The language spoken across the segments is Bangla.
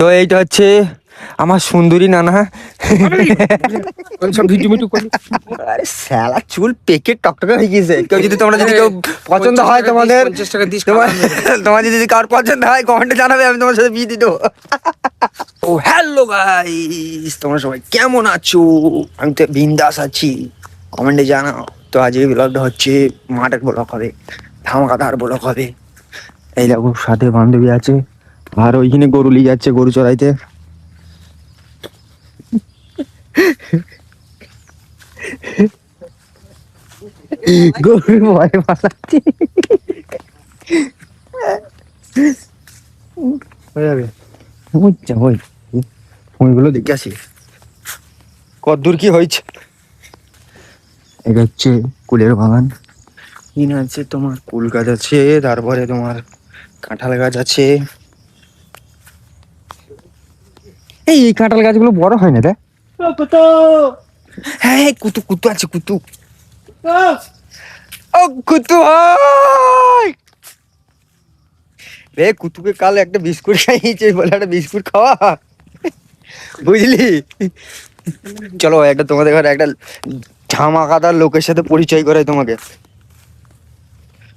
তো এইটা হচ্ছে আমার সুন্দরী নানা। আরে শালা চুল পেকে টকটকে হয়ে গেছে। কেউ যদি তোমরা যদি কেউ পছন্দ হয় তোমাদের, তোমার যদি কার পছন্দ হয় কমেন্টে জানাবে, আমি তোমার সাথে বিয়ে দিয়ে দেবো। ও হ্যালো গাইস, তোমরা সবাই কেমন আছো? আমি তো বিন্দাস আছি, কমেন্টে জানাও। তো আজ এই ব্লগটা হচ্ছে মাঠের ব্লগ হবে, ধামাকাদার ব্লগ হবে। এই দেখো সাথে বান্ধবী আছে, আর ওইখানে গরু নিয়ে যাচ্ছে গরু চড়াইতে। গরু ভয় পালাচ্ছে। হয়ে যাবে ওইগুলো দেখে আসি কতদূর কি হয়েছে। এটা হচ্ছে কুলের বাগান। কিনে আছে তোমার কুল গাছ আছে, তারপরে তোমার কাঁঠাল গাছ আছে। এই কাঁঠাল গাছগুলো বড় হয় না রে। হ্যাঁ কুতু কুতু আছে, কুতু। ও কুতু ভাই রে, কুতুকে কাল একটা বিস্কুট খাইয়েছে, বলে একটা বিস্কুট খাওয়া, বুঝলি? চলো একটা তোমাদের ঘরে একটা ধামাকাদার লোকের সাথে পরিচয় করে তোমাকে।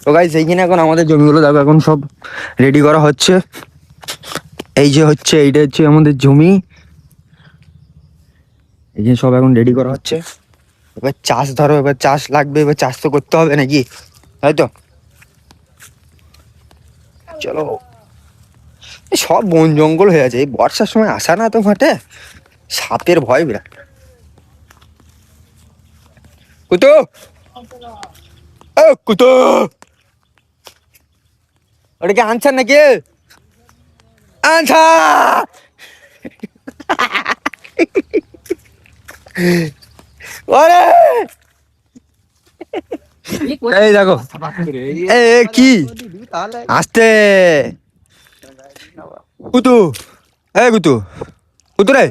তো গাইস এইখানে এখন আমাদের জমিগুলো দেখো, এখন সব রেডি করা হচ্ছে। এই যে হচ্ছে, এইটা হচ্ছে আমাদের জমি। এই যে সব এখন রেডি করা হচ্ছে। এবার চাষ ধরো, এবার চাষ লাগবে, এবার চাষ তো করতে হবে নাকি, তাই তো? চলো, সব বন জঙ্গল হয়ে আছে, এই বর্ষার সময় আসা না তো মাঠে, সাপের ভয় বিরাট। কুতু, ও কুতু, ওটা কি আনছেন নাকি? আনছা ওরে, এই দেখো, এ কি আসতে কুতু, এই কুতু, কুতু রে,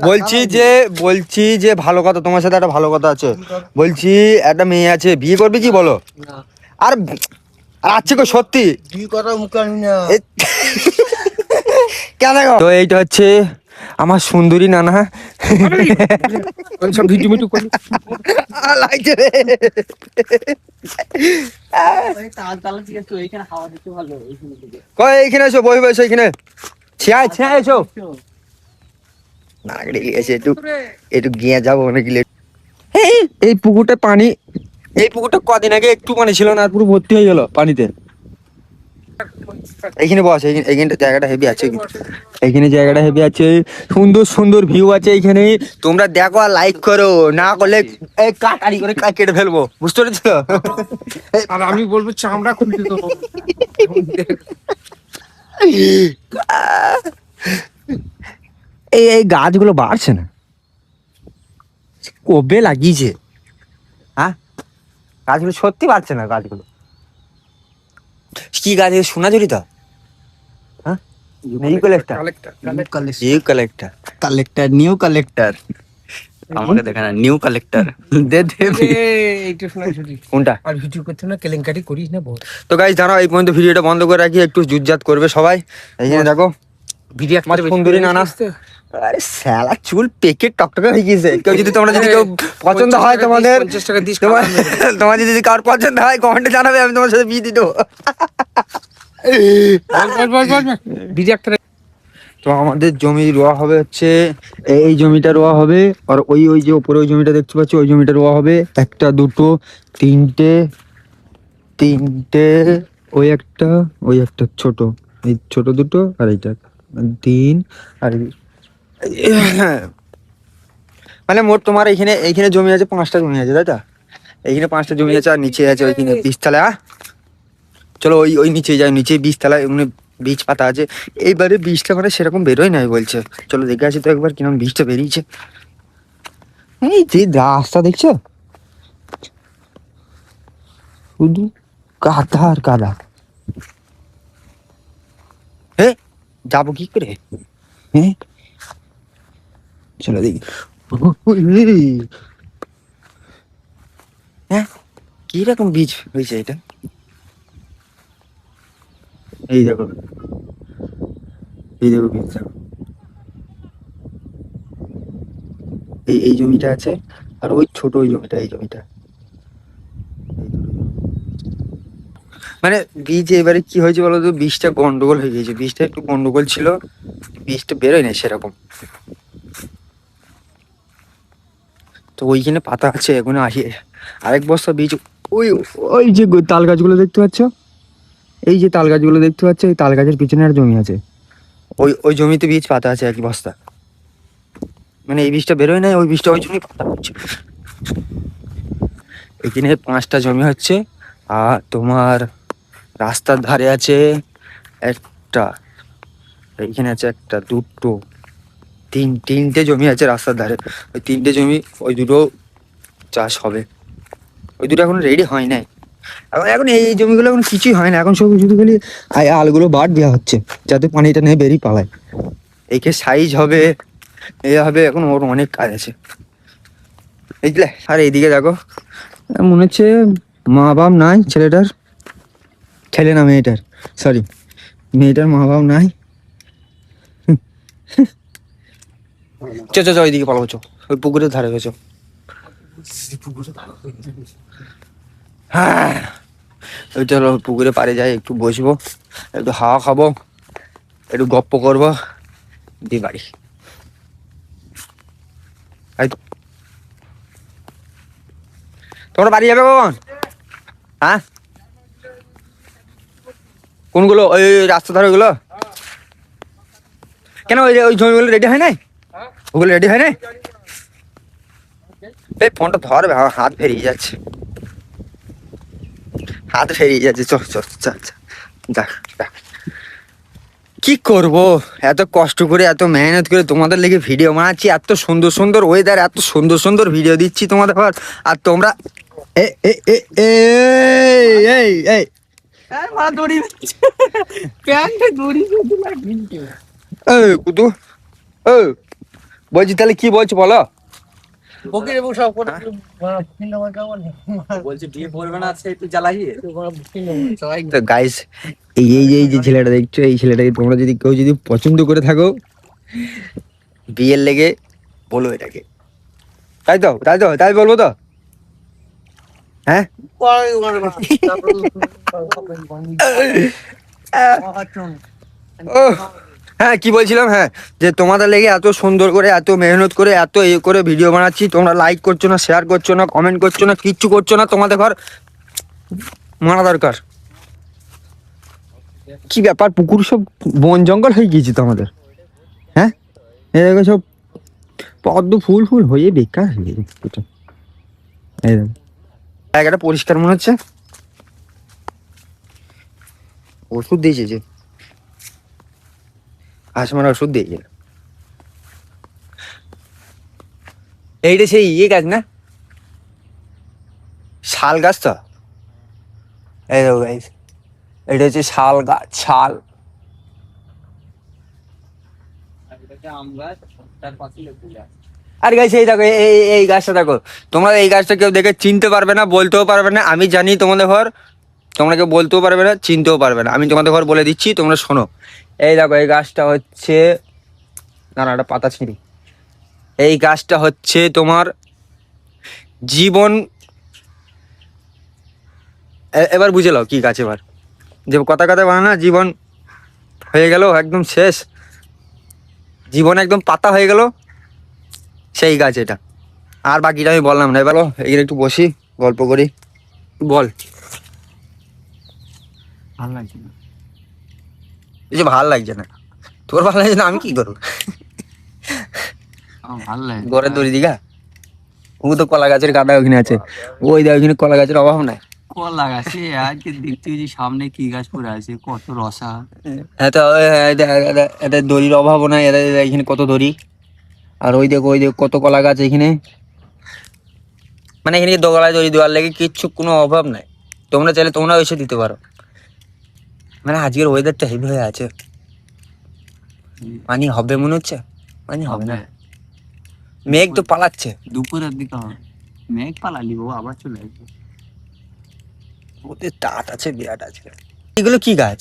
বলছি যে ভালো কথা, তোমার সাথে একটা ভালো কথা আছে। বলছি একটা মেয়ে আছে, বিয়ে করবে কি বলো? আর আর আছে গো, সত্যি কি কথা মুখে আনি না। কেন গো? তো এইটা হচ্ছে আমার সুন্দরী নানা। সব ভিডিও মিটু করি লাগছে রে। কই এইখানে এসো, বই বসে এইখানে ছিয়া ছিয়া এসো। না লেগে গেছে, একটু একটু গিয়ে যাবো নাকি। এই পুকুরটা পানি, এই পুকুরটা কদিন আগে একটু পানি ছিল না, আর পুরো ভর্তি হয়ে গেল পানিতে। এইখানে বস, এইখানে জায়গাটা হেভি আছে, এইখানে জায়গাটা হেভি আছে, সুন্দর সুন্দর ভিউ আছে এইখানে। তোমরা দেখো আর লাইক করো, না করলে এই কাটারি করে কেটে ফেলবো, বুঝতে পেরেছো? আর আমি বলবো চামড়া খুলে দেবো। এই এই গাছগুলো বাড়ছে না, কবে লাগিয়েছে? হ্যাঁ, গাছগুলো সত্যি বাড়ছে না, গাছগুলো কি গাছ? সোনাঝুরি তো, হ্যাঁ, কালেক্টর নিউ কালেক্টর আমাকে দেখা না, নিউ কালেক্টর দে দে। কোনটা? আর ভিডিও করতে না, কেলেঙ্কারি করিস না বহুত। তো গাইস দাঁড়াও, এই পর্যন্ত ভিডিওটা বন্ধ করে রাখি, একটু জুজ্জাত করবে সবাই। এইখানে দেখো ভিডিও আমার সুন্দরী নানা। আরে শালা চুল পেকে টকটকে হয়ে গেছে। কেউ যদি তোমরা যদি কেউ পছন্দ হয় তোমাদের, 50 টাকা দিস, তোমার যদি কার পছন্দ হয় কমেন্টে জানাবে, আমি তোমার সাথে বিয়ে দিয়ে দেবো। ভিডিও একটা। তো আমাদের জমি রোয়া হবে হচ্ছে, এই জমিটা রোয়া হবে, আর ওই ওই যে উপরে ওই জমিটা দেখতে পাচ্ছি, ওই জমিটা রোয়া হবে। একটা দুটো তিনটে, তিনটে, ওই একটা ছোট, এই ছোট দুটো, আর এইটা তিন, আর মানে মোট তোমার এইখানে এইখানে জমি আছে, 5টা জমি আছে, তাই তো? এইখানে 5টা জমি আছে, আর নিচে আছে ওইখানে 20 তলা। চলো ওই ওই নিচে যাই, নিচে 20 তলায় মানে বীজ পাতা আছে। এইবারে বীজটা মানে সেরকম বেরোয় নাই বলছে, চলো দেখে আসি তো একবার কিরকম বীজটা বেরিয়েছে। এই যে রাস্তা দেখছো, শুধু কাদা আর কাদা। হ্যাঁ, যাবো কি করে? হ্যাঁ, চলো দেখি। হ্যাঁ, কিরকম বীজ হয়েছে এটা? এই দেখো, এই দেখো বীজ দেখো। এই জমিটা আছে, আর ওই ছোট ওই জমিটা, এই জমিটা। মানে বীজ এবারে কি হয়েছে বলো তো, বীজটা গন্ডগোল হয়ে গেছে, বীজটা একটু গন্ডগোল ছিল, বীজটা বেরোয় না সেরকম। তো ওইখানে পাতা আছে, এখন আসি আরেক বস্তা বীজ। ওই ওই যে তাল গাছগুলো দেখতে পাচ্ছ, এই যে তাল গাছগুলো দেখতে পাচ্ছ, এই তাল গাছের পিছনে আর জমি আছে, ওই ওই জমিতে বীজ পাতা আছে এক বস্তা। মানে এই বীজটা বেরোয় না, ওই বীজটা ওই জমি পাতা হচ্ছে। এখানে 5টা জমি হচ্ছে, আর তোমার রাস্তার ধারে আছে একটা, এইখানে আছে একটা, দুটো, তিনটে জমি আছে রাস্তার ধারে। ওই 3টে জমি, ওই দুটো চাষ হবে, ওই দুটো এখন রেডি হয় নাই। এখন এখন এই জমিগুলো এখন কিছুই হয় না, এখন সব শুধু খালি আলগুলো বাদ দেওয়া হচ্ছে যাতে পানিটা নিয়ে বেরিয়ে পালায়। এইকে সাইজ হবে, এ হবে, এখন ওর অনেক কাজ আছে বুঝলে। আর এইদিকে দেখো, মনে হচ্ছে মা বাপ নাই ছেলেটার, ছেলে না মেয়েটার, সরি মেয়েটার মা বাপ নাই। চ চ চ ওইদিকে পালাবো, চ ওই পুকুরের ধারে গেছো। হ্যাঁ ওই চলো পুকুরে পাড়ে যাই, একটু বসবো, একটু হাওয়া খাবো, একটু গপ্প করবো, দিয়ে বাড়ি। এই তো। তোমরা বাড়ি যাবে কখন? হ্যাঁ কোনগুলো? ওই ওই রাস্তা ধারে ওগুলো কেন? ওই ওই জমিগুলো রেডি হয় নাই? ওগুলো রেডি হয় নাই? এই ফোনটা ধরবে, আমার হাত ফেরিয়ে যাচ্ছে, হাত ফেরিয়ে যাচ্ছে। চল চল চল চল, দেখ দেখ কি করবো, এত কষ্ট করে এত মেহনত করে তোমাদের লেগে ভিডিও বানাচ্ছি, এত সুন্দর সুন্দর ওয়েদার, এত সুন্দর সুন্দর ভিডিও দিচ্ছি তোমাদের, আর তোমরা এ এ এ এই এই এই এই কুতু, ও বলছি তাহলে কি বলছো বলো? তো গাইস, এই এই এই যে ছেলেটা দেখছো, এই ছেলেটাকে তোমরা যদি কেউ যদি পছন্দ করে থাকো, বিয়ের লেগে বলো এটাকে, তাই তো তাই তো তাই বলবো তো? হ্যাঁ ও হ্যাঁ কি বলছিলাম, হ্যাঁ যে তোমাদের লেগে এত সুন্দর করে, এত মেহনত করে, এত এ করে ভিডিও বানাচ্ছি, তোমরা লাইক করছো না, শেয়ার করছো না, কমেন্ট করছো না, কিচ্ছু করছো না, তোমাদের ঘর মারা দরকার। কি ব্যাপার, পুকুর সব বন জঙ্গল হয়ে গিয়েছে তো আমাদের, হ্যাঁ এদিকে সব পদ্ম ফুল ফুল হয়ে বেকার হয়ে গেছে পুকুরটা। এই দেখো, জায়গাটা পরিষ্কার মনে হচ্ছে। ওষুধ দিয়েছে যে, আসমার ওষুধ দিয়েছে। এইটা সেই ইয়ে গাছ না, শাল গাছ তো, এই দেখো গাইস, এটা হচ্ছে শাল গাছ, শাল। আর গাইস এই দেখো, এই গাছটা দেখো, তোমরা এই গাছটা কেউ দেখে চিনতে পারবে না, বলতেও পারবে না, আমি জানি তোমাদের ঘর, তোমরা কেউ বলতেও পারবে না, চিনতেও পারবে না, আমি তোমাদের ঘর বলে দিচ্ছি, তোমরা শোনো। এই দেখো এই গাছটা হচ্ছে, না না একটা পাতা ছিঁড়ি, এই গাছটা হচ্ছে তোমার জীবন। এবার বুঝে নাও কি গাছ, এবার যে কথা কথা বলে না, জীবন হয়ে গেল একদম শেষ, জীবন একদম পাতা হয়ে গেল, সেই গাছ এটা। আর বাকিটা আমি বললাম না, এবার এখানে একটু বসি, গল্প করি। বল, ভালো লাগছে না? এই যে ভাল লাগছে না, তোর ভালো লাগছে না, আমি কি করবো? আমার ভালো লাগে ঘরের দড়ি দিঘা, ও তো কলা গাছের কাটা ওখানে আছে, ওই দেখ ওখানে কলা গাছের অভাব নাই। কলা গাছে আজকে দেখতে যে সামনে কি গাছ পড়ে আছে, কত রসা। হ্যাঁ তো এদের দড়ির অভাবও নাই, এদের এখানে কত দড়ি, আর ওই দেখ কত কলা গাছ এখানে, মানে এখানে দোগলায় দড়ি দেওয়ার লেগে কিচ্ছু কোনো অভাব নাই, তোমরা চাইলে তোমরা এসে দিতে পারো। মানে আজকের ওয়েদারটা হেভি হয়ে আছে, পানি হবে মনে হচ্ছে, পানি হবে না, মেঘ তো পালাচ্ছে। দুপুরের দিকে হবে, মেঘ পালালি ও আবার চলে আসবে। ওদের টাট আছে বিরাট আজকে। এগুলো কি গাছ?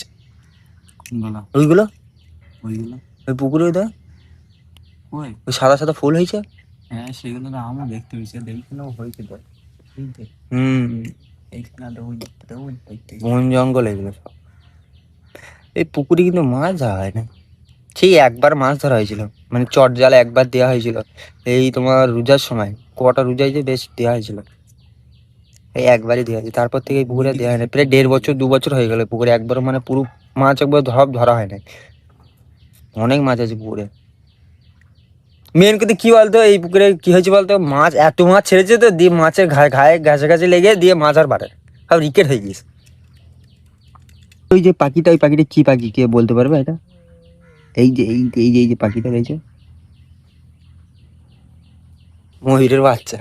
কোনগুলো? ওইগুলো ওইগুলো ওই পুকুরে ওই দেখ, ওই ওই সাদা সাদা ফুল হয়েছে, হ্যাঁ সেগুলো তো আমার দেখতে হয়েছে, দেখলে হয়েছে তো হুম, এইখানে দেখতে বন জঙ্গল এগুলো সব। এই পুকুরে কিন্তু মাছ ধরা হয় না। সেই একবার মাছ ধরা হয়েছিল, মানে চট জালে একবার দেওয়া হয়েছিল, এই তোমার রোজার সময়। কটা রোজায় যে বেশ দেওয়া হয়েছিল, এই একবারই দেওয়া হয়েছে। তারপর থেকে এই পুকুরে দেওয়া হয় না, প্রায় 1.5 বছর 2 বছর হয়ে গেল পুকুরে একবারও মানে পুরো মাছ একবার ধরা হয় না। অনেক মাছ আছে পুকুরে। মেন কথা কি বলতো, এই পুকুরে কি হয়েছে বলতো, মাছ এত মাছ ছেড়েছে তো, দিয়ে মাছের ঘায়ে ঘাসে ঘাসে লেগে দিয়ে মাছ আর বাড়ে, সব রিকেট হয়ে গিয়েছে। ওই যে পাখিটা, ওই পাখিটা কি পাখি, কে বলতে পারবে এটা? এই যে পাখিটা রয়েছে, ময়ূরের বাচ্চা।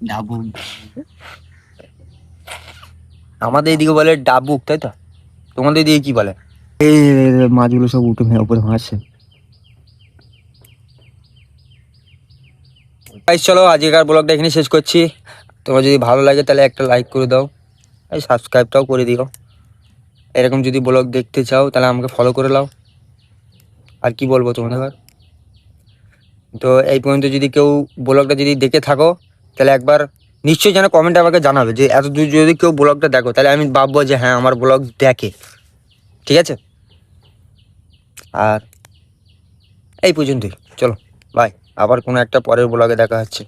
ডাবু। আমাদের এদিকে বলে ডাবুক, তাই তো? তোমাদের এদিকে কি বলে? এই মাছগুলো সব উঠে উপরে ভাসছে। গাইস চলো আজকের ব্লগটা এখানে শেষ করছি। তোমার যদি ভালো লাগে তাহলে একটা লাইক করে দাও, এই সাবস্ক্রাইবটাও করে দিও। এরকম যদি ব্লগ দেখতে চাও তাহলে আমাকে ফলো করে নাও। আর কি বলবো তোমাদের? তো এই পর্যন্ত যদি কেউ ব্লগটা যদি দেখে থাকো তাহলে একবার নিশ্চয়ই যেন কমেন্টে আমাকে জানাবে যে এত দূর যদি কেউ ব্লগটা দেখো, তাহলে আমি ভাববো যে হ্যাঁ আমার ব্লগ দেখে। ঠিক আছে, আর এই পর্যন্তই, চলো বাই। আবার কোনো একটা পরের ব্লগে দেখা হচ্ছে।